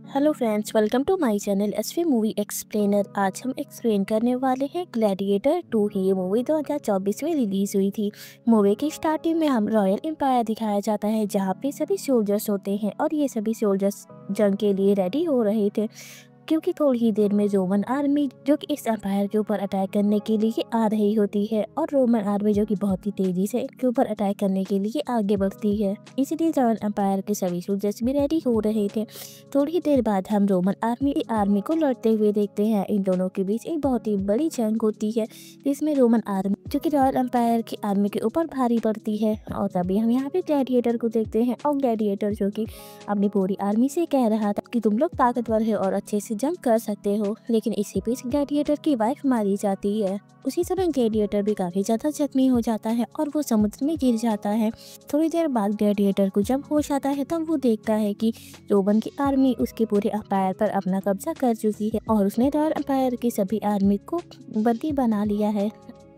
Hello friends, welcome to my channel SV movie explainer. आज हम explain करने वाले हैं ग्लैडिएटर 2 ही। ये मूवी 2024 में रिलीज हुई थी। मूवी की स्टार्टिंग में हम रॉयल एम्पायर दिखाया जाता है, जहाँ पे सभी सोल्जर्स होते हैं और ये सभी सोल्जर्स जंग के लिए रेडी हो रहे थे, क्योंकि थोड़ी ही देर में रोमन आर्मी जो कि इस एम्पायर के ऊपर अटैक करने के लिए आ रही होती है, और रोमन आर्मी जो कि बहुत ही तेजी से के ऊपर अटैक करने के लिए आगे बढ़ती है। इसीलिए रॉयल एम्पायर के सभी सोल्जर्स भी रेडी हो रहे थे। थोड़ी ही देर बाद हम रोमन आर्मी को लड़ते हुए देखते हैं। इन दोनों के बीच एक बहुत ही बड़ी जंग होती है, जिसमें रोमन आर्मी जो कि रॉयल एम्पायर की आर्मी के ऊपर भारी पड़ती है। और तभी हम यहाँ पे ग्लैडिएटर को देखते हैं, और ग्लैडिएटर जो कि अपनी पूरी आर्मी से कह रहा था कि तुम लोग ताकतवर है और अच्छे से जंग कर सकते हो, लेकिन इसी बीच ग्लैडिएटर की वाइफ मारी जाती है। उसी समय ग्लैडिएटर भी काफी ज्यादा जख्मी हो जाता है और वो समुद्र में गिर जाता है। थोड़ी देर बाद ग्लैडिएटर को जब होश आता है, तब वो देखता है कि रोमन की आर्मी उसके पूरे एम्पायर पर अपना कब्जा कर चुकी है और उसने रॉयल एम्पायर की सभी आर्मी को बंदी बना लिया है।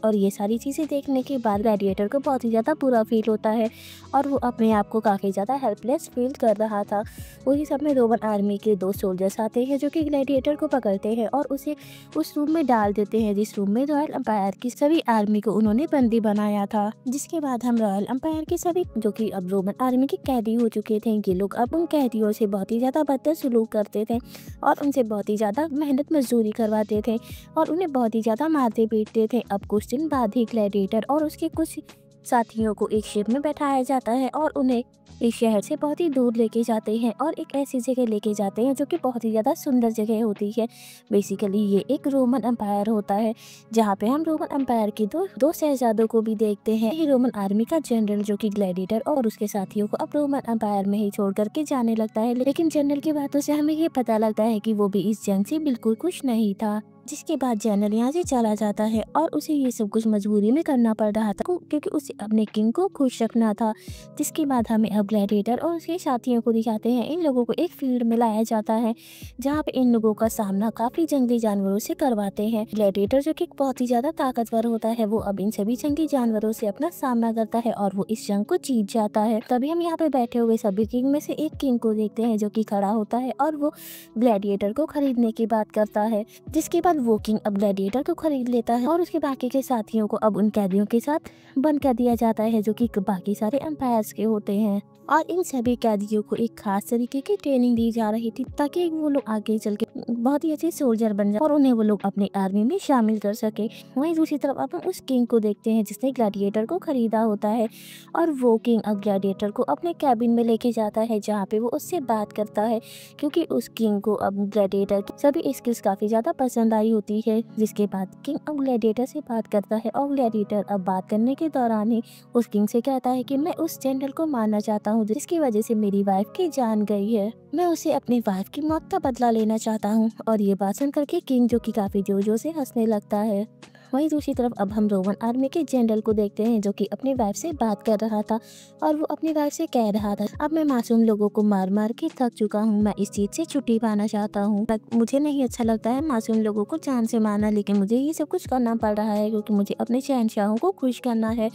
और ये सारी चीज़ें देखने के बाद ग्लैडिएटर को बहुत ही ज़्यादा बुरा फील होता है और वो अपने आप को काफ़ी ज़्यादा हेल्पलेस फील कर रहा था। उसी समय रोमन आर्मी के दो सोल्जर्स आते हैं, जो कि ग्लैडिएटर को पकड़ते हैं और उसे उस रूम में डाल देते हैं जिस रूम में रॉयल एम्पायर की सभी आर्मी को उन्होंने बंदी बनाया था। जिसके बाद हम रॉयल एम्पायर के सभी जो कि अब रोमन आर्मी के कैदी हो चुके थे, ये लोग अब उन कैदियों से बहुत ही ज़्यादा बदतर सलूक करते थे और उनसे बहुत ही ज़्यादा मेहनत मजदूरी करवाते थे और उन्हें बहुत ही ज़्यादा मारते पीटते थे। अब कुछ दिन बाद ही ग्लैडिएटर और उसके कुछ साथियों को एक शिप में बैठाया जाता है और उन्हें इस शहर से बहुत ही दूर लेके जाते हैं और एक ऐसी जगह लेके जाते हैं जो कि बहुत ही ज़्यादा सुंदर जगह होती है। बेसिकली ये एक रोमन एम्पायर होता है, जहाँ पे हम रोमन एम्पायर के दो शहजादों को भी देखते हैं। ये रोमन आर्मी का जनरल जो कि ग्लैडिएटर और उसके साथियों को अब रोमन एम्पायर में ही छोड़ करके जाने लगता है, लेकिन जनरल की बातों से हमें ये पता लगता है कि वो भी इस जंग से बिल्कुल खुश नहीं था। जिसके बाद जनरल यहाँ से चला जाता है और उसे ये सब कुछ मजबूरी में करना पड़ रहा था, क्योंकि उसे अपने किंग को खुश रखना था। जिसके बाद हमें अब ग्लैडिएटर और उसके साथियों को दिखाते हैं। इन लोगों को एक फील्ड में लाया जाता है, जहाँ पे इन लोगों का सामना काफी जंगली जानवरों से करवाते हैं। ग्लैडिएटर जो कि बहुत ही ज्यादा ताकतवर होता है, वो अब इन सभी जंगली जानवरों से अपना सामना करता है और वो इस जंग को जीत जाता है। तभी हम यहाँ पे बैठे हुए सभी किंग में से एक किंग को देखते हैं, जो कि खड़ा होता है और वो ग्लैडिएटर को खरीदने की बात करता है। जिसके बाद वो किंग अब ग्लैडिएटर को खरीद लेता है और उसके बाकी के साथियों को अब उन कैदियों के साथ बंद कर दिया जाता है, जो कि बाकी सारे एम्पायर्स के होते हैं। और इन सभी कैदियों को एक खास तरीके की ट्रेनिंग दी जा रही थी, ताकि वो लोग आगे चल के बहुत ही अच्छे सोल्जर बन जाए और उन्हें वो लोग अपनी आर्मी में शामिल कर सके। वहीं दूसरी तरफ अब हम उस किंग को देखते हैं जिसने ग्लैडिएटर को खरीदा होता है, और वो किंग अब ग्लैडिएटर को अपने कैबिन में लेके जाता है, जहाँ पे वो उससे बात करता है, क्योंकि उस किंग को अब ग्लैडिएटर की सभी स्किल्स काफी ज्यादा पसंद आई होती है। जिसके बाद किंग अब ग्लैडिएटर से बात करता है और ग्लैडिएटर अब बात करने के दौरान ही उस किंग से कहता है कि मैं उस जनरल को मारना चाहता हूँ जिसकी वजह से मेरी वाइफ की जान गई है। मैं उसे अपनी वाइफ की मौत का बदला लेना चाहता हूँ। और ये बात सुन करके किंग जो कि काफी जोर जोर से हंसने लगता है। वहीं दूसरी तरफ अब हम रोमन आर्मी के जनरल को देखते हैं, जो कि अपनी वाइफ से बात कर रहा था और वो अपनी वाइफ से कह रहा था, अब मैं मासूम लोगों को मार मार के थक चुका हूँ, मैं इस चीज से छुट्टी पाना चाहता हूँ। मुझे नहीं अच्छा लगता है मासूम लोगों को जान से मारना, लेकिन मुझे ये सब कुछ करना पड़ रहा है क्योंकि मुझे अपने शहनशाहों को खुश करना है।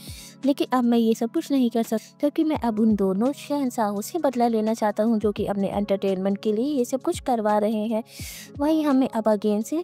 लेकिन अब मैं ये सब कुछ नहीं कर सकता, क्योंकि मैं अब उन दोनों शहनशाहों से बदला लेना चाहता हूँ, जो कि अपने एंटरटेनमेंट के लिए ये सब कुछ करवा रहे हैं। वहीं हमें अब अगेन से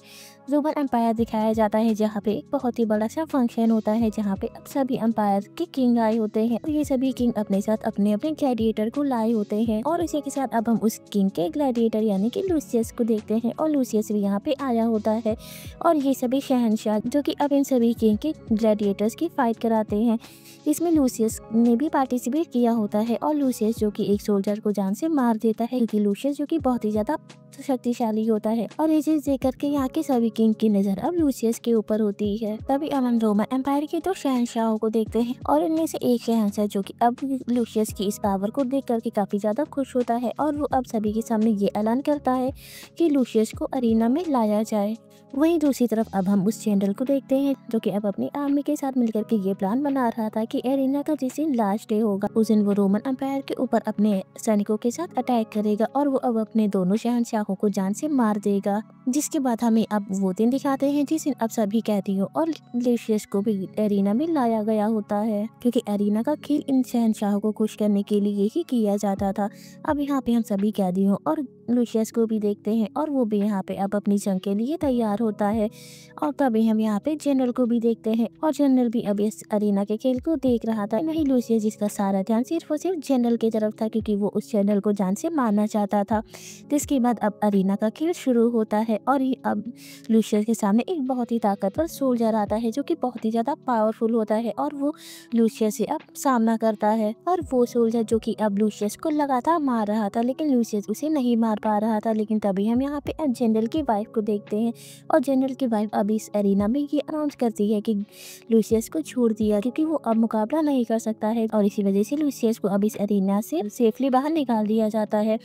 रोमन एम्पायर दिखाया जाता है, जहाँ पे एक बहुत ही बड़ा सा फंक्शन होता है, जहाँ पे अब सभी एम्पायर के किंग आए होते हैं और ये सभी किंग अपने साथ अपने अपने ग्लैडिएटर को लाए होते हैं। और इसी के साथ अब हम उस किंग के ग्लैडिएटर यानी कि लूसियस को देखते हैं, और लूसियस भी यहाँ पे आया होता है। और ये सभी शहनशाह जो कि अब इन सभी किंग के ग्लैडिएटर्स की फाइट कराते हैं। इसमें लूसियस ने भी पार्टिसिपेट किया होता है, और लूसियस जो कि एक सोल्जर को जान से मार देता है, क्योंकि लूसियस जो कि बहुत ही ज्यादा शक्तिशाली होता है। और ये चीज देख करके यहाँ के सभी किंग की नजर अब लूसियस के ऊपर होती है। तभी हम रोमन एम्पायर के दो शहनशाहों को देखते हैं, और इनमें से एक शहनशाह जो कि अब लूसियस की इस पावर को देख करके काफी ज्यादा खुश होता है, और वो अब सभी के सामने ये ऐलान करता है कि लूसियस को अरीना में लाया जाए। वहीं दूसरी तरफ अब हम उस जनरल को देखते हैं, जो कि अब अपनी आर्मी के साथ मिलकर के ये प्लान बना रहा था कि एरिना का जिस दिन लास्ट डे होगा, उस दिन वो रोमन एम्पायर के ऊपर अपने सैनिकों के साथ अटैक करेगा और वो अब अपने दोनों शहनशाहों को जान से मार देगा। जिसके बाद हमें अब वो दिन दिखाते हैं जिस दिन अब सभी कैदियों और लूसियस को भी एरिना में लाया गया होता है, क्योंकि एरिना का खेल इन शहनशाहों को खुश करने के लिए ही किया जाता था। अब यहाँ पे हम सभी कैदियों और लूसियस को भी देखते हैं और वो भी यहाँ पे अब अपनी जंग के लिए तैयार होता है। और तभी हम यहाँ पे जनरल को भी देखते हैं और जनरल भी अब इस अरीना के खेल को देख रहा था। नहीं लूसियस, जिसका सारा ध्यान सिर्फ और सिर्फ जनरल की तरफ था, क्योंकि वो उस जनरल को जान से मारना चाहता था। जिसके बाद अब अरीना का खेल शुरू होता है और ये अब लूसियस के सामने एक बहुत ही ताकतवर सोल्जर आता है जो कि बहुत ही ज़्यादा पावरफुल होता है और वो लूसियस से अब सामना करता है। और वो सोल्जर जो कि अब लूसियस को लगातार मार रहा था, लेकिन लूसियस उसे नहीं मार पा रहा था। लेकिन तभी हम यहाँ पे जनरल की वाइफ को देखते हैं और जनरल की वाइफ अब इस एरिना में ये अनाउंस करती है कि लूसियस को छोड़ दिया, क्योंकि वो अब मुकाबला नहीं कर सकता है और इसी वजह से लूसियस को अब इस एरिना से सेफली बाहर निकाल दिया जाता है।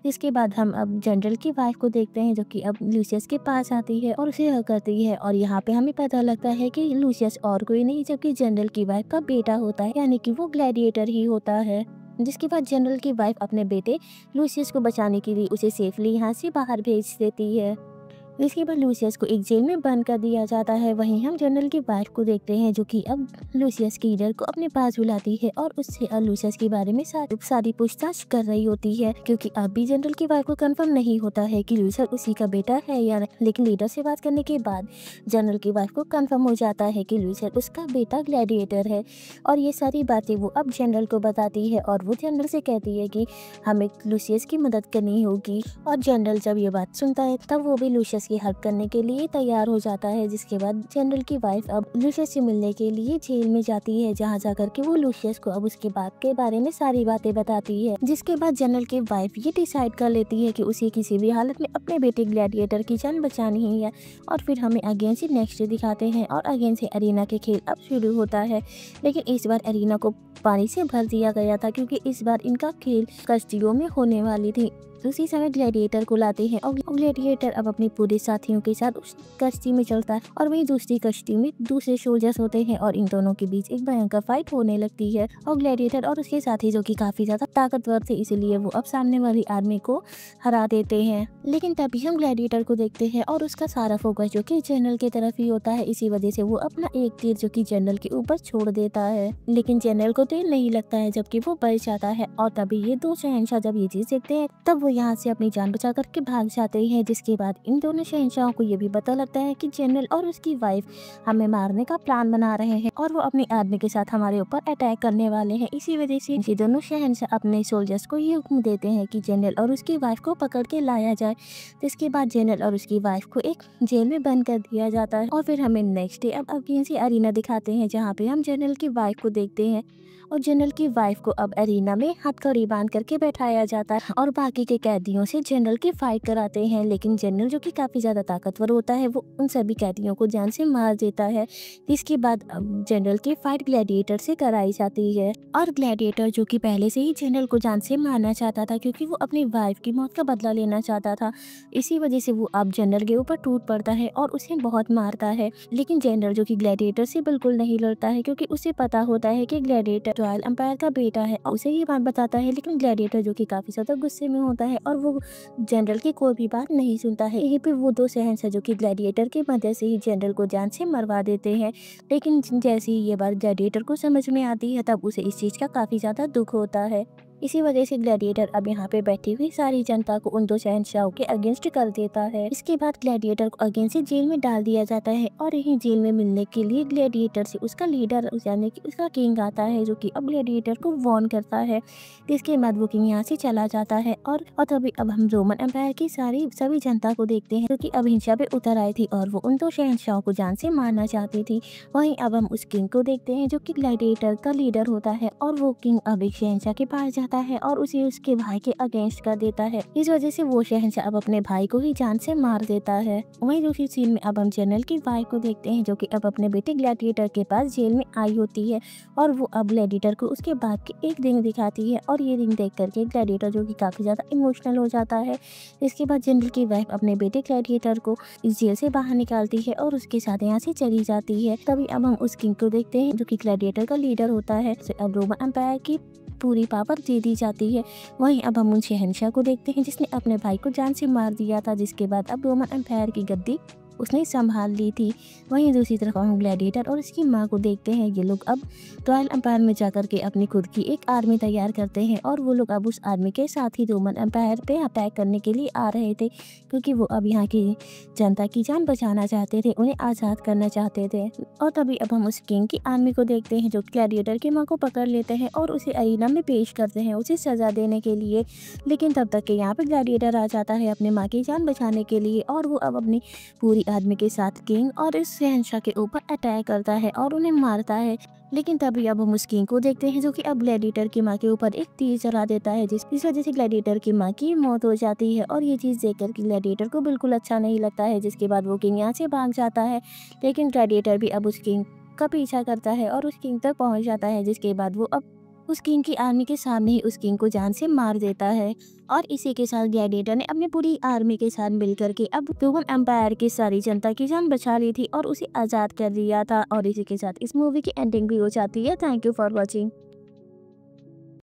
इसके बाद हम अब जनरल की वाइफ को देखते हैं जो कि अब लूसियस के पास आती है और उसे हक करती है और यहाँ पे हमें पता लगता है कि लूसियस और कोई नहीं जबकि जनरल की वाइफ का बेटा होता है, यानी कि वो ग्लैडिएटर ही होता है। जिसके बाद जनरल की वाइफ अपने बेटे लूसियस को बचाने के लिए उसे सेफली यहाँ से बाहर भेज देती है। इसके बाद लूसियस को एक जेल में बंद कर दिया जाता है। वहीं हम जनरल की वाइफ को देखते हैं जो कि अब लूसियस की लीडर को अपने पास बुलाती है और उससे लूसियस के बारे में सारी पूछताछ कर रही होती है, क्योंकि अब भी जनरल की वाइफ को कंफर्म नहीं होता है कि लूसियस उसी का बेटा है या नहीं। लेकिन लीडर से बात करने के बाद जनरल की वाइफ को कंफर्म हो जाता है कि लूसियस उसका बेटा ग्लैडिएटर है और ये सारी बातें वो अब जनरल को बताती है और वो जनरल से कहती है कि हमें लूसियस की मदद करनी होगी। और जनरल जब ये बात सुनता है तब वो भी लूसियस की हेल्प करने के लिए तैयार हो जाता है। जिसके बाद जनरल की वाइफ अब लूसियस से मिलने के लिए जेल में जाती है, जहाँ जाकर के वो लूसियस को अब उसके बाप के बारे में सारी बातें बताती है। जिसके बाद जनरल की वाइफ ये डिसाइड कर लेती है कि उसे किसी भी हालत में अपने बेटे ग्लैडिएटर की जान बचानी है। और फिर हमें अगेन से नेक्स्ट डे दिखाते हैं और अगेन से अरीना के खेल अब शुरू होता है। लेकिन इस बार अरीना को पानी से भर दिया गया था, क्योंकि इस बार इनका खेल कश्तियों में होने वाली थी। उसी समय ग्लैडिएटर को लाते हैं और ग्लैडिएटर अब अपने पूरे साथियों के साथ उस कश्ती में चलता है और वहीं दूसरी कश्ती में दूसरे सोल्जर्स होते हैं और इन दोनों के बीच एक भयंकर फाइट होने लगती है। और ग्लैडिएटर और उसके साथी जो कि काफी ज्यादा ताकतवर थे, इसलिए वो अब सामने वाली आर्मी को हरा देते हैं। लेकिन तभी हम ग्लैडिएटर को देखते हैं और उसका सारा फोकस जो कि जनरल की तरफ ही होता है। इसी वजह से वो अपना एक तीर जो कि जनरल के ऊपर छोड़ देता है, लेकिन जनरल को तीर नहीं लगता है जबकि वो बच जाता है। और तभी ये दो शहंशाह जब ये चीज देखते हैं तब यहाँ से अपनी जान बचा करके भाग जाते हैं। जिसके बाद इन दोनों शहंशाहों को ये भी पता लगता है कि जनरल और उसकी वाइफ हमें मारने का प्लान बना रहे हैं और वो अपनी आर्मी के साथ हमारे ऊपर अटैक करने वाले हैं। इसी वजह से ये दोनों शहंशाह अपने सोल्जर्स को ये हुक्म देते हैं कि जनरल और उसकी वाइफ को पकड़ के लाया जाए। जिसके बाद जनरल और उसकी वाइफ को एक जेल में बंद कर दिया जाता है। और फिर हमें नेक्स्ट डे अब अगेन से अरीना दिखाते हैं, जहाँ पे हम जनरल की वाइफ को देखते हैं और जनरल की वाइफ को अब अरीना में हथकड़ी बांध करके बैठाया जाता है और बाकी के कैदियों से जनरल की फाइट कराते हैं। लेकिन जनरल जो कि काफी ज्यादा ताकतवर होता है वो उन सभी कैदियों को जान से मार देता है। इसके बाद अब जनरल की फाइट ग्लैडिएटर से कराई जाती है और ग्लैडिएटर जो कि पहले से ही जनरल को जान से मारना चाहता था, क्योंकि वो अपनी वाइफ की मौत का बदला लेना चाहता था। इसी वजह से वो अब जनरल के ऊपर टूट पड़ता है और उसे बहुत मारता है। लेकिन जनरल जो कि ग्लैडिएटर से बिल्कुल नहीं लड़ता है, क्योंकि उसे पता होता है कि ग्लैडिएटर रॉयल एम्पायर का बेटा है। उसे ये बात बताता है, लेकिन ग्लैडिएटर जो कि काफी ज्यादा गुस्से में होता है और वो जनरल की कोई भी बात नहीं सुनता है। यहीं पे वो दो शहंशाह जो कि ग्लैडिएटर की मदद से ही जनरल को जान से मरवा देते हैं। लेकिन जैसे ही ये बात ग्लैडिएटर को समझ में आती है तब उसे इस चीज का काफी ज्यादा दुख होता है। इसी वजह से ग्लैडिएटर अब यहाँ पे बैठी हुई सारी जनता को उन दो शहंशाहों के अगेंस्ट कर देता है। इसके बाद ग्लैडिएटर को अगेन से जेल में डाल दिया जाता है और यही जेल में मिलने के लिए ग्लैडिएटर से उसका लीडर यानी कि उसका किंग आता है, जो कि अब ग्लैडिएटर को वॉर्न करता है। इसके बाद वो किंग यहाँ से चला जाता है और तभी अब हम रोमन एम्पायर की सभी जनता को देखते हैं, जो कि अब हिंसा पे उतर आई थी और वो उन दो शहंशाहों को जान से मारना चाहती थी। वहीं अब हम उस किंग को देखते हैं जो कि ग्लैडिएटर का लीडर होता है और वो किंग अब एक शहंशाह के पास जाता है और उसे उसके भाई के अगेंस्ट कर देता है। इस वजह से वो शहंशाह अब अपने भाई को ही जान से मार देता है। वहीं दूसरी सीन में अब हम जनरल की वाइफ को देखते हैं, जो कि अब अपने बेटे ग्लैडिएटर के पास जेल में आई होती है और वो अब ग्लैडिएटर को उसके बाप की एक रिंग दिखाती है और ये रिंग देख करके ग्लैडिएटर जो कि काफी ज्यादा इमोशनल हो जाता है। इसके बाद जनरल की वाइफ अपने बेटे ग्लैडिएटर को इस जेल से बाहर निकालती है और उसके साथ यहाँ से चली जाती है। तभी अब हम उस किंग को देखते हैं जो कि ग्लैडिएटर का लीडर होता है। अब रोमन एम्पायर की पूरी पावर दे दी जाती है। वहीं अब हम उन शहंशाह को देखते हैं जिसने अपने भाई को जान से मार दिया था। जिसके बाद अब रोमन एम्पायर की गद्दी उसने संभाल ली थी। वहीं दूसरी तरफ हम ग्लैडिएटर और उसकी माँ को देखते हैं। ये लोग अब रॉयल एम्पायर में जाकर के अपनी खुद की एक आर्मी तैयार करते हैं और वो लोग अब उस आर्मी के साथ ही रोमन एम्पायर पे अटैक करने के लिए आ रहे थे, क्योंकि वो अब यहाँ की जनता की जान बचाना चाहते थे, उन्हें आज़ाद करना चाहते थे। और तभी अब हम उस किंग की आर्मी को देखते हैं जो ग्लैडिएटर की माँ को पकड़ लेते हैं और उसे अरीना में पेश करते हैं उसे सज़ा देने के लिए। लेकिन तब तक के यहाँ पे ग्लैडिएटर आ जाता है अपनी माँ की जान बचाने के लिए और वो अब अपनी पूरी आर्मी के साथ किंग और इस शहंशाह के ऊपर अटैक करता है और उन्हें मारता है। लेकिन तभी अब हम उस किंग को देखते हैं जो कि अब ग्लैडिएटर की माँ के ऊपर एक तीर चला देता है, जिस वजह से ग्लैडिएटर की माँ की मौत हो जाती है। और ये चीज़ देखकर कि ग्लैडिएटर को बिल्कुल अच्छा नहीं लगता है, जिसके बाद वो किंग यहाँ से भाग जाता है। लेकिन ग्लैडिएटर भी अब उस किंग का पीछा करता है और उस किंग तक पहुँच जाता है, जिसके बाद वो अब उस किंग की आर्मी के सामने ही उस किंग को जान से मार देता है। और इसी के साथ ग्लैडिएटर ने अपनी पूरी आर्मी के साथ मिलकर के अब रोमन एम्पायर की सारी जनता की जान बचा ली थी और उसे आज़ाद कर दिया था। और इसी के साथ इस मूवी की एंडिंग भी हो जाती है। Thank you for watching.